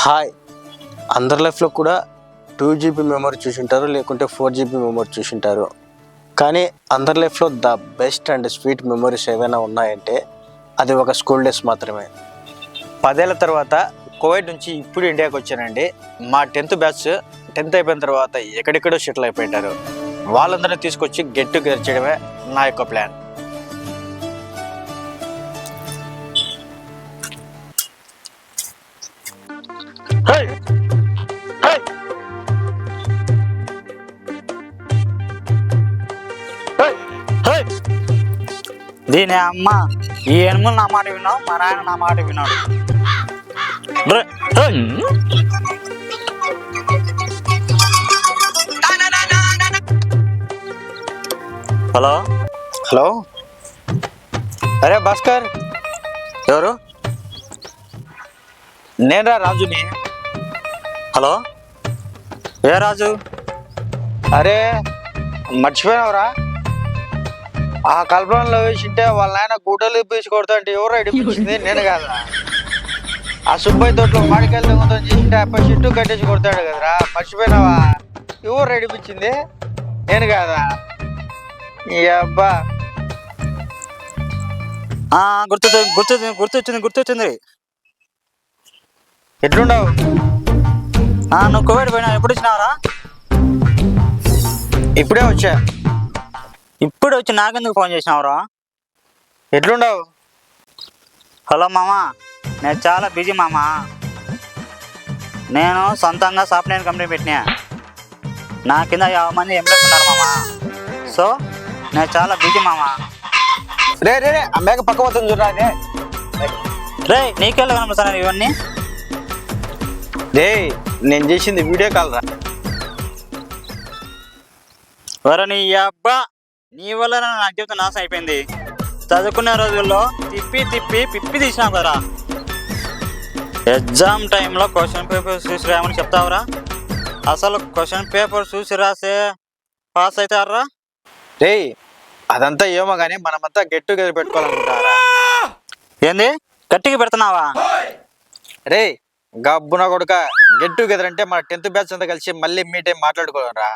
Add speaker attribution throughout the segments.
Speaker 1: Hi, అందరి లైఫ్లో కూడా 2 GB మెమరీ చూసింటారు, లేకుంటే 4 GB మెమరీ చూసింటారు. కానీ అందరి లైఫ్లో the best and sweet memories ఏవైనా ఉన్నాయంటే అది ఒక స్కూల్ డేస్ మాత్రమే. 10 ఏళ్ళ తర్వాత కోవిడ్ నుంచి ఇప్పుడు ఇండియాకి వచ్చానండి. మా 10th బ్యాచ్ 10th అయిపోయిన తర్వాత ఎక్కడెక్కడో సెటిల్ అయిపోయింటారు. వాళ్ళందరినీ తీసుకొచ్చి గెట్ టుగెదర్ చేయడమే నా యొక్క ప్లాన్.
Speaker 2: దీని అమ్మ ఈ ఎనుములు నా మాట విన్నావు, మా నాయన నా మాట విన్నాడు. హలో
Speaker 1: హలో, అరే భాస్కర్, ఎవరు? నేనరా రాజుని.
Speaker 2: హలో, ఏ రాజు?
Speaker 1: అరే మర్చిపోయినావురా? ఆ కల్పనలో వేసింటే వాళ్ళ ఆయన గుడ్డలు పీసి కొడతాంటే ఎవరు అడిపించింది? నేను కాదా? ఆ సుబ్బయ్య తోటలో మాడికాయలు దొంగతో చేసింటే అప్ప చుట్టూ కట్టేసి కొడతాడు కదరా, మర్చిపోయినావా? ఎవరు అడిపించింది? నేను కాదా? ఈ అబ్బా
Speaker 2: గుర్తొచ్చింది.
Speaker 1: ఎట్లుండవు?
Speaker 2: నువ్వు కోవిడ్ పోయినా ఎప్పుడు వచ్చినావరా?
Speaker 1: ఇప్పుడే వచ్చా.
Speaker 2: ఇప్పుడు వచ్చి నాకెందుకు ఫోన్ చేసినావురా?
Speaker 1: ఎట్లుండవు?
Speaker 2: హలో మామా, నేను చాలా బిజీ మామా. నేను సొంతంగా సాఫ్ట్వేర్ కంపెనీ పెట్టినా. నా కింద 50 మంది ఎంప్లాయీస్ ఉన్నారు మామా. సో నేను చాలా బిజీ మామా.
Speaker 1: రే రే రే, ఆ మేక పక్క పోతుంది చూడరా.
Speaker 2: రే నీకెళ్ళ కనిపిస్తాను ఇవన్నీ.
Speaker 1: రే నేను చేసింది వీడియో కాల్ రా.
Speaker 2: వర నీ అబ్బా, నీ వల్ల నా జీవితం నాశనం అయిపోయింది. చదువుకునే రోజుల్లో పిప్పి తీసినావు కదరా. ఎగ్జామ్ టైంలో క్వశ్చన్ పేపర్ చూసి రాయమని చెప్తావురా? అసలు క్వశ్చన్ పేపర్ చూసి రాసే పాస్ అవుతారా?
Speaker 1: రే అదంతా ఏమో కానీ మనమంతా గెట్ టుగెదర్ పెట్టుకోవాలనుకుంటారా?
Speaker 2: ఏంది గట్టిగా పెడుతున్నావా?
Speaker 1: రే గబ్బున కొడుక, గెట్ టుగెదర్ అంటే మన 10th బ్యాచ్ అంతా కలిసి మళ్ళీ మీట్ అయ్యి మాట్లాడుకోరా.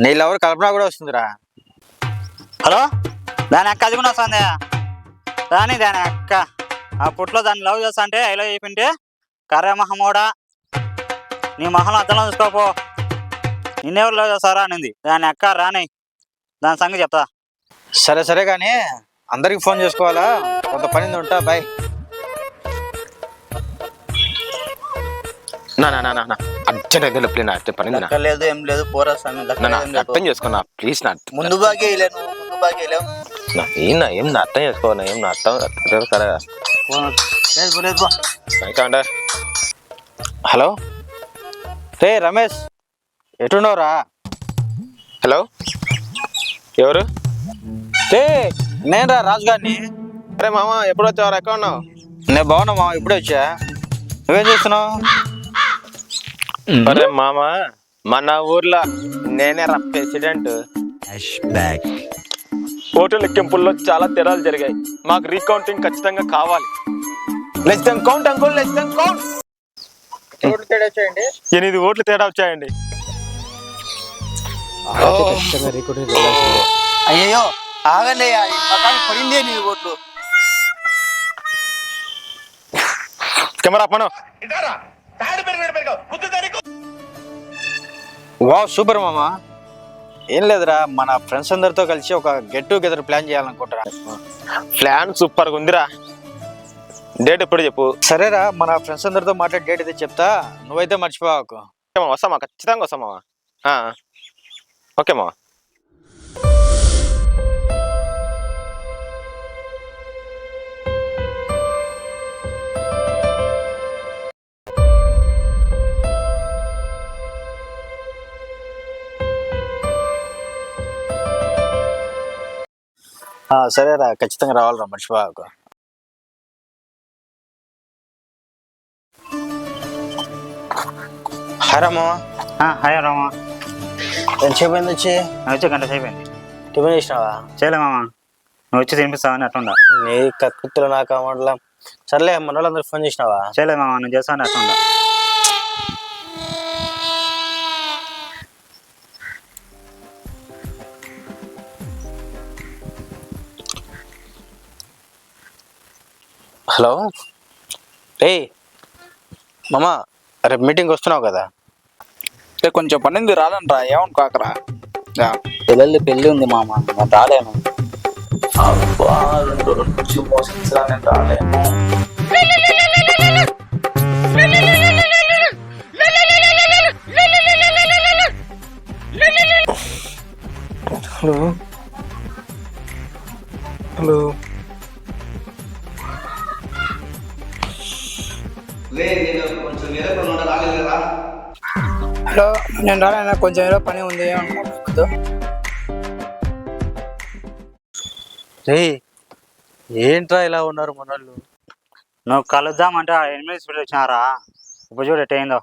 Speaker 1: నీ లవర్ కల్పన కూడా వస్తుందిరా.
Speaker 2: హలో, దాని అక్క అది కూడా వస్తుంది. దాని అక్క ఆ పుట్లో దాన్ని లవ్ చేస్తా అంటే ఐ లవ్ చెప్పింటే కర్ర మహమోడా నీ మొహంలో అర్థంలో చూసుకోపో, నిన్నెవరు లవ్ చేస్తారా అనింది. దాని అక్క రాని, దాని సంగతి చెప్తా.
Speaker 1: సరే సరే కానీ అందరికి ఫోన్ చేసుకోవాలా, కొంత పని ఉంటా. బాయ్.
Speaker 2: లేదు ఏం లేదు, పోరా
Speaker 3: అర్థం చేసుకున్నా ప్లీజ్.
Speaker 2: ముందు బాగా ముందు బాగా
Speaker 3: ఏం అర్థం చేసుకోవాలి, ఏం అర్థం సరే.
Speaker 1: హలో రే రమేష్, ఎటున్నావురా?
Speaker 3: హలో, ఎవరు?
Speaker 1: రే నేను రా రాజు గారిని.
Speaker 3: అరే మామ, ఎప్పుడు వచ్చావు? ఎక్కడ ఉన్నావు?
Speaker 1: నేను బాగున్నా మామ, ఇప్పుడే వచ్చా. నువ్వేం చేస్తున్నావు?
Speaker 3: అరే మామ, మన ఊర్లో నేనే రా ప్రెసిడెంట్. ఓటు లెక్కింపుల్లో చాలా తేడాలు జరిగాయి. మాకు రీకౌంటింగ్ ఖచ్చితంగా కావాలి.
Speaker 1: Less than count uncle, less than count. ఓట్లు తేడా వచ్చాయండి.
Speaker 3: 8 ఓట్లు తేడా వచ్చాయండి.
Speaker 2: అయ్యో ఆగండి, పడిందే నీ ఓట్లు.
Speaker 3: కెమెరా పను.
Speaker 1: వావ్ సూపర్ మామ. ఏం లేదురా, మన ఫ్రెండ్స్ అందరితో కలిసి ఒక గెట్ టుగెదర్ ప్లాన్ చేయాలనుకుంటున్నా.
Speaker 3: ప్లాన్ సూపర్ గా ఉందిరా. డేట్ ఎప్పుడు చెప్పు?
Speaker 1: సరేరా, మన ఫ్రెండ్స్ అందరితో మాట్లాడి డేట్ అయితే చెప్తా, నువ్వైతే మర్చిపోవాకు.
Speaker 3: వస్తామా? ఖచ్చితంగా వస్తామా? ఓకే మావా.
Speaker 1: సరేరా, ఖచ్చితంగా రావాలరా, మర్చిపోవాకు. హాయ్ రామా.
Speaker 2: హాయ్ రామా.
Speaker 1: ఎంతసేపు అయింది వచ్చి?
Speaker 2: వచ్చి గంట సేపు అయింది.
Speaker 1: టిఫిన్ చేసినావా?
Speaker 2: చేయలే మామ, నువ్వు వచ్చి తినిపిస్తావని అట్లా.
Speaker 1: నీ కక్కుతులు నాకు అవ్వట్లా. సర్లే మన వాళ్ళందరూ ఫోన్ చేసినావా?
Speaker 2: చేయలేదు మామ, నేను చేస్తాను అట్లా.
Speaker 1: హలో ఏయ్ మామ, రేపు మీటింగ్ వస్తున్నావు కదా?
Speaker 4: కొంచెం పనింది రాదంట్రా, ఏమను కాకరా.
Speaker 2: పిల్లలు పెళ్ళి ఉంది మామ, నేను రాలేను.
Speaker 4: అబ్బా 2 రోజుల నుంచి మోషన్స్ రా, నేను రాలేను. హలో హలో హలో, నేను రాలేనా, కొంచెం ఏదో పని ఉంది, ఏమనుకోవద్దు.
Speaker 1: ఏయ్ ఏంట్రా ఇలా ఉన్నారు మన వాళ్ళు?
Speaker 2: నువ్వు కలుద్దామంటే 8 స్పీడ్ వచ్చినారా, ఇప్పుడు చూడు ఎట్ అయిందో.